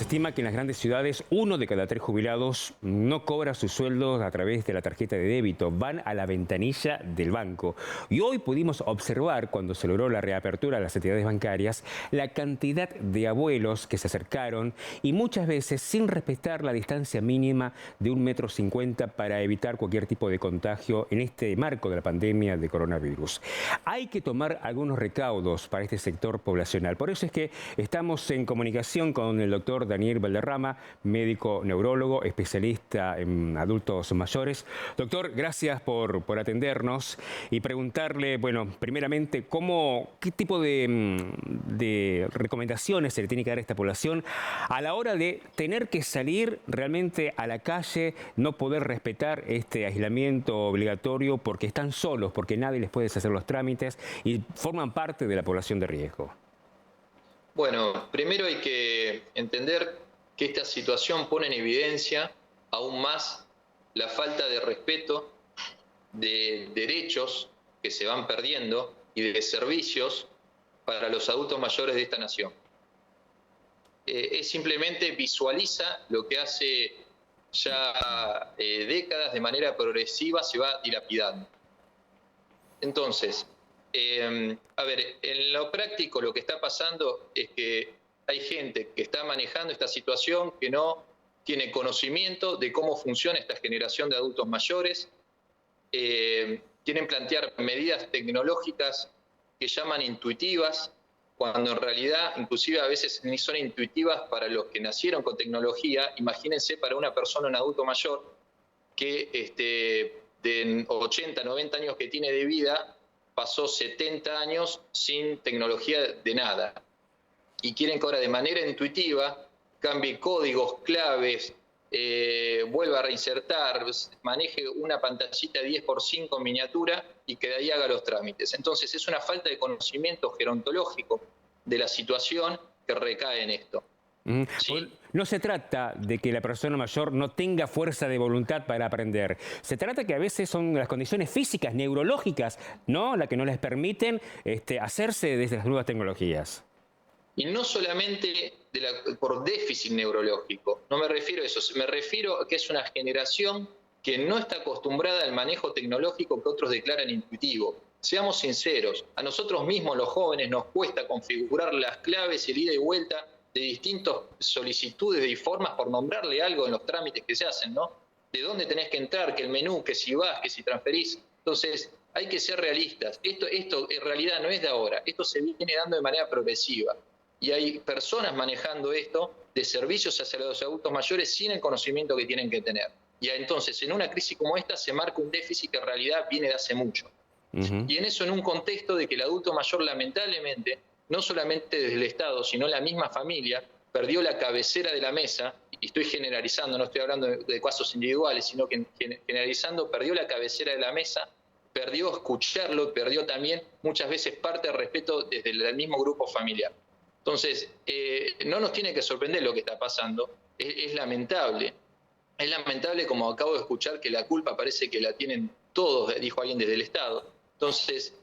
Se estima que en las grandes ciudades 1 de cada 3 jubilados no cobra sus sueldos a través de la tarjeta de débito, van a la ventanilla del banco. Y hoy pudimos observar, cuando se logró la reapertura de las entidades bancarias, la cantidad de abuelos que se acercaron y muchas veces sin respetar la distancia mínima de 1,50 m para evitar cualquier tipo de contagio en este marco de la pandemia de coronavirus. Hay que tomar algunos recaudos para este sector poblacional. Por eso es que estamos en comunicación con el doctor Daniel Valderrama, médico neurólogo, especialista en adultos mayores. Doctor, gracias por atendernos y preguntarle, bueno, primeramente, ¿qué tipo de recomendaciones se le tiene que dar a esta población a la hora de tener que salir realmente a la calle, no poder respetar este aislamiento obligatorio porque están solos, porque nadie les puede hacer los trámites y forman parte de la población de riesgo? Bueno, primero hay que entender que esta situación pone en evidencia aún más la falta de respeto de derechos que se van perdiendo y de servicios para los adultos mayores de esta nación. Es simplemente visualiza lo que hace ya décadas de manera progresiva se va dilapidando. Entonces, a ver, en lo práctico lo que está pasando es que hay gente que está manejando esta situación que no tiene conocimiento de cómo funciona esta generación de adultos mayores. Quieren plantear medidas tecnológicas que llaman intuitivas, cuando en realidad inclusive a veces ni son intuitivas para los que nacieron con tecnología. Imagínense para una persona, un adulto mayor, que de 80, 90 años que tiene de vida, pasó 70 años sin tecnología de nada. Y quieren que ahora de manera intuitiva cambie códigos, claves, vuelva a reinsertar, maneje una pantallita 10x5 en miniatura y que de ahí haga los trámites. Entonces es una falta de conocimiento gerontológico de la situación que recae en esto. ¿Sí? No se trata de que la persona mayor no tenga fuerza de voluntad para aprender. Se trata que a veces son las condiciones físicas, neurológicas, ¿no?, las que no les permiten hacerse desde las nuevas tecnologías. Y no solamente por déficit neurológico, no me refiero a eso, me refiero a que es una generación que no está acostumbrada al manejo tecnológico que otros declaran intuitivo. Seamos sinceros, a nosotros mismos los jóvenes nos cuesta configurar las claves, el ida y vuelta de distintas solicitudes y formas, por nombrarle algo en los trámites que se hacen, ¿no? De dónde tenés que entrar, que el menú, que si vas, que si transferís. Entonces, hay que ser realistas. Esto en realidad no es de ahora, esto se viene dando de manera progresiva. Y hay personas manejando esto de servicios hacia los adultos mayores sin el conocimiento que tienen que tener. Y entonces, en una crisis como esta, se marca un déficit que en realidad viene de hace mucho. Y en eso, en un contexto de que el adulto mayor, lamentablemente, no solamente desde el Estado, sino la misma familia, perdió la cabecera de la mesa, y estoy generalizando, no estoy hablando de casos individuales, sino que generalizando, perdió la cabecera de la mesa, perdió escucharlo, perdió también muchas veces parte del respeto desde el mismo grupo familiar. Entonces, no nos tiene que sorprender lo que está pasando, es lamentable. Es lamentable, como acabo de escuchar, que la culpa parece que la tienen todos, dijo alguien desde el Estado. Entonces,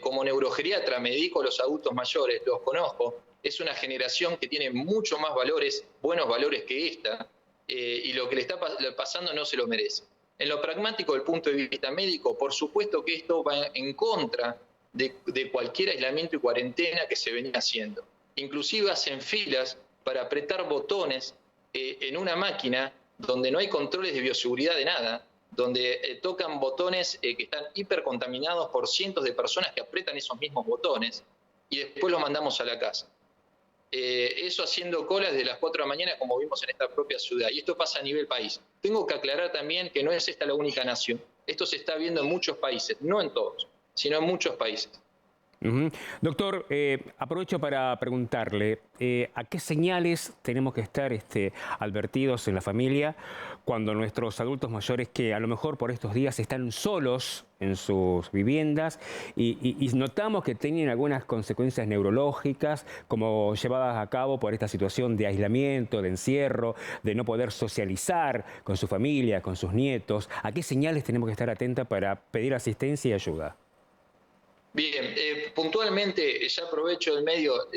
como neurogeriatra me dedico a los adultos mayores, los conozco, es una generación que tiene mucho más valores, buenos valores que esta, y lo que le está pasando no se lo merece. En lo pragmático, del punto de vista médico, por supuesto que esto va en contra de cualquier aislamiento y cuarentena que se venía haciendo. Inclusive hacen filas para apretar botones en una máquina donde no hay controles de bioseguridad de nada, donde tocan botones que están hipercontaminados por cientos de personas que apretan esos mismos botones y después los mandamos a la casa. Eso haciendo colas desde las 4 de la mañana, como vimos en esta propia ciudad. Y esto pasa a nivel país. Tengo que aclarar también que no es esta la única nación. Esto se está viendo en muchos países, no en todos, sino en muchos países. Doctor, aprovecho para preguntarle, ¿a qué señales tenemos que estar advertidos en la familia cuando nuestros adultos mayores, que a lo mejor por estos días están solos en sus viviendas y notamos que tienen algunas consecuencias neurológicas como llevadas a cabo por esta situación de aislamiento, de encierro, de no poder socializar con su familia, con sus nietos? ¿A qué señales tenemos que estar atentos para pedir asistencia y ayuda? Bien, puntualmente, ya aprovecho el medio,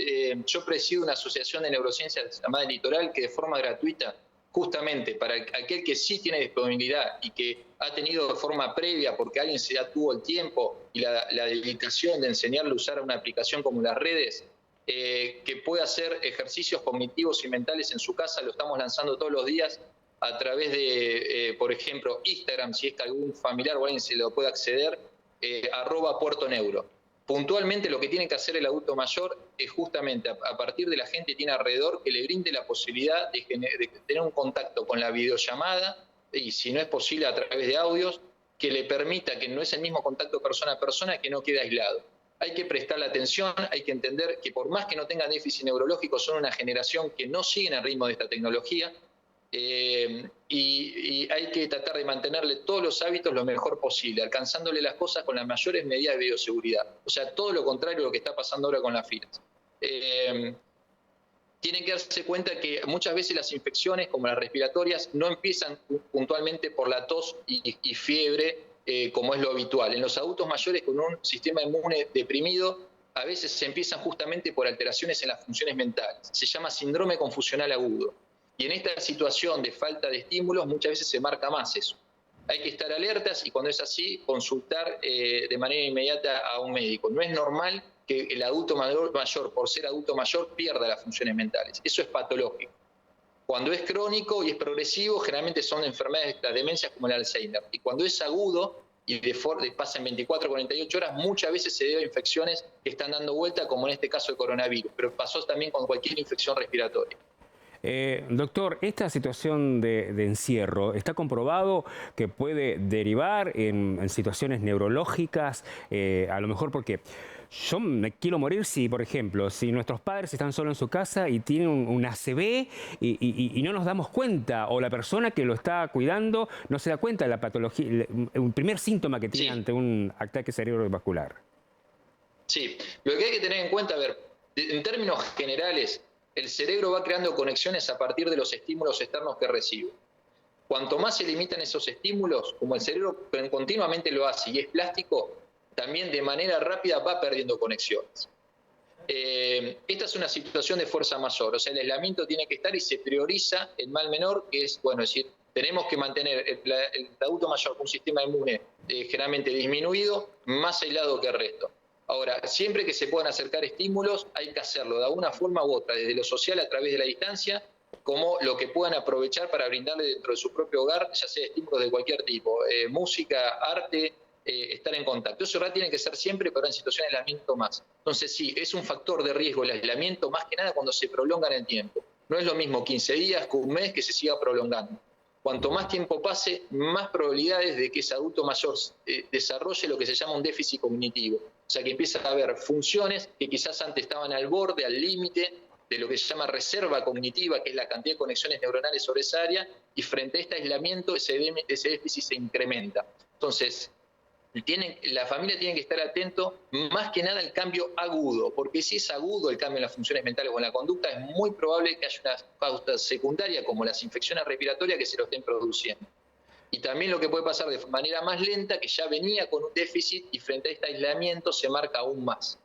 yo presido una asociación de neurociencias llamada Litoral que de forma gratuita, justamente para aquel que sí tiene disponibilidad y que ha tenido de forma previa, porque alguien ya tuvo el tiempo y la dedicación de enseñarle a usar una aplicación como las redes, que pueda hacer ejercicios cognitivos y mentales en su casa, lo estamos lanzando todos los días a través de, por ejemplo, Instagram, si es que algún familiar o alguien se lo puede acceder, @PuertoNeuro. Puntualmente lo que tiene que hacer el adulto mayor es justamente a partir de la gente que tiene alrededor que le brinde la posibilidad de tener un contacto con la videollamada y si no es posible a través de audios, que le permita que no es el mismo contacto persona a persona, que no quede aislado. Hay que prestarle atención, hay que entender que por más que no tengan déficit neurológico, son una generación que no siguen el ritmo de esta tecnología. Y hay que tratar de mantenerle todos los hábitos lo mejor posible, alcanzándole las cosas con las mayores medidas de bioseguridad. O sea, todo lo contrario de lo que está pasando ahora con las filas. Tienen que darse cuenta que muchas veces las infecciones, como las respiratorias, no empiezan puntualmente por la tos y fiebre, como es lo habitual. En los adultos mayores con un sistema inmune deprimido, a veces se empiezan justamente por alteraciones en las funciones mentales. Se llama síndrome confusional agudo. Y en esta situación de falta de estímulos muchas veces se marca más eso. Hay que estar alertas y cuando es así, consultar de manera inmediata a un médico. No es normal que el adulto mayor, por ser adulto mayor, pierda las funciones mentales. Eso es patológico. Cuando es crónico y es progresivo, generalmente son enfermedades, las demencias como el Alzheimer. Y cuando es agudo y pasa en 24 o 48 horas, muchas veces se debe a infecciones que están dando vuelta, como en este caso el coronavirus, pero pasó también con cualquier infección respiratoria. Doctor, esta situación de encierro, ¿está comprobado que puede derivar en situaciones neurológicas? A lo mejor porque yo me quiero morir si, por ejemplo, si nuestros padres están solos en su casa y tienen un ACV y no nos damos cuenta, o la persona que lo está cuidando no se da cuenta de la patología, un primer síntoma que tiene ante un ataque cerebrovascular. Sí, lo que hay que tener en cuenta, a ver, en términos generales, el cerebro va creando conexiones a partir de los estímulos externos que recibe. Cuanto más se limitan esos estímulos, como el cerebro continuamente lo hace y es plástico, también de manera rápida va perdiendo conexiones. Esta es una situación de fuerza mayor, o sea, el aislamiento tiene que estar y se prioriza el mal menor, que es, bueno, es decir, tenemos que mantener el adulto mayor con un sistema inmune generalmente disminuido, más aislado que el resto. Ahora, siempre que se puedan acercar estímulos, hay que hacerlo de alguna forma u otra, desde lo social a través de la distancia, como lo que puedan aprovechar para brindarle dentro de su propio hogar, ya sea estímulos de cualquier tipo, música, arte, estar en contacto. Eso tiene que ser siempre, pero en situación de aislamiento más. Entonces sí, es un factor de riesgo el aislamiento, más que nada cuando se prolonga en el tiempo. No es lo mismo 15 días que un mes que se siga prolongando. Cuanto más tiempo pase, más probabilidades de que ese adulto mayor desarrolle lo que se llama un déficit cognitivo. O sea, que empieza a haber funciones que quizás antes estaban al borde, al límite de lo que se llama reserva cognitiva, que es la cantidad de conexiones neuronales sobre esa área, y frente a este aislamiento ese déficit se incrementa. Entonces, la familia tiene que estar atento más que nada al cambio agudo, porque si es agudo el cambio en las funciones mentales o en la conducta, es muy probable que haya una causa secundaria como las infecciones respiratorias que se lo estén produciendo. Y también lo que puede pasar de manera más lenta, que ya venía con un déficit y frente a este aislamiento se marca aún más.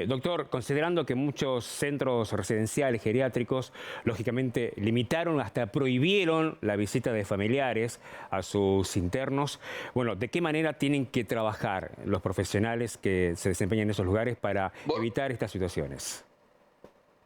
Doctor, considerando que muchos centros residenciales geriátricos lógicamente limitaron, hasta prohibieron la visita de familiares a sus internos, bueno, ¿de qué manera tienen que trabajar los profesionales que se desempeñan en esos lugares para evitar estas situaciones?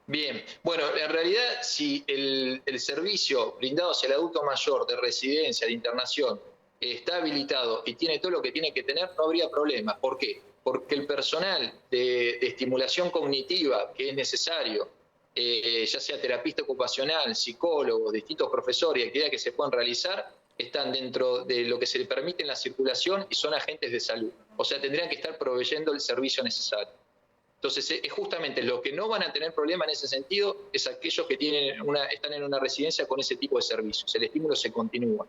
Bien, bueno, en realidad si el servicio brindado hacia el adulto mayor de residencia, de internación, está habilitado y tiene todo lo que tiene que tener, no habría problema. ¿Por qué? Porque el personal de estimulación cognitiva que es necesario, ya sea terapista ocupacional, psicólogos, distintos profesores y actividades que se puedan realizar, están dentro de lo que se le permite en la circulación y son agentes de salud. O sea, tendrían que estar proveyendo el servicio necesario. Entonces, justamente lo que no van a tener problema en ese sentido es aquellos que están en una residencia con ese tipo de servicios. El estímulo se continúa.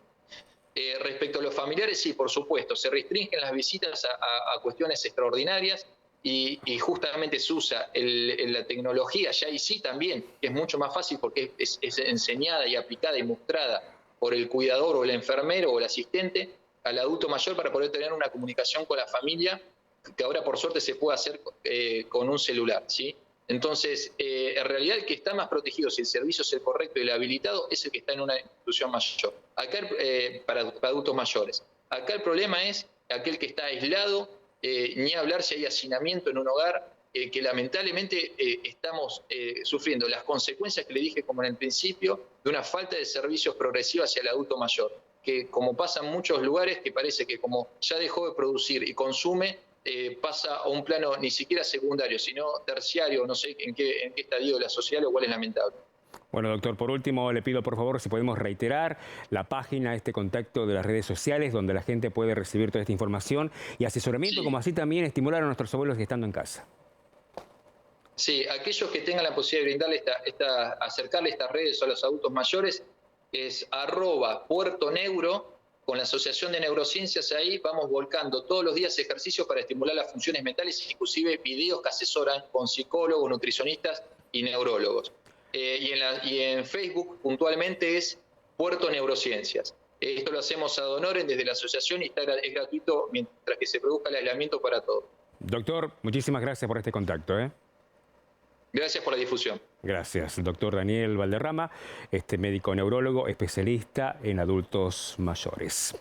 Respecto a los familiares, sí, por supuesto, se restringen las visitas a cuestiones extraordinarias y justamente se usa la tecnología, ya y sí también, que es mucho más fácil porque es enseñada y aplicada y mostrada por el cuidador o el enfermero o el asistente al adulto mayor para poder tener una comunicación con la familia que ahora por suerte se puede hacer con un celular, ¿sí? Entonces, en realidad el que está más protegido, si el servicio es el correcto y el habilitado, es el que está en una institución mayor. Acá, para adultos mayores. Acá el problema es aquel que está aislado, ni hablar si hay hacinamiento en un hogar, que lamentablemente estamos sufriendo las consecuencias que le dije como en el principio, de una falta de servicios progresiva hacia el adulto mayor, que como pasa en muchos lugares, que parece que como ya dejó de producir y consume, pasa a un plano ni siquiera secundario, sino terciario, no sé en qué estadio de la sociedad, lo cual es lamentable. Bueno, doctor, por último le pido por favor si podemos reiterar la página, este contacto de las redes sociales donde la gente puede recibir toda esta información y asesoramiento, Sí. como así también estimular a nuestros abuelos que estando en casa. Sí, aquellos que tengan la posibilidad de brindarle acercarle estas redes a los adultos mayores es @puertoneuro, con la Asociación de Neurociencias. Ahí vamos volcando todos los días ejercicios para estimular las funciones mentales, inclusive videos que asesoran con psicólogos, nutricionistas y neurólogos. Y en Facebook puntualmente es Puerto Neurociencias. Esto lo hacemos ad honorem desde la asociación y es gratuito mientras que se produzca el aislamiento para todos. Doctor, muchísimas gracias por este contacto. Gracias por la difusión. Gracias, doctor Daniel Valderrama, médico neurólogo especialista en adultos mayores.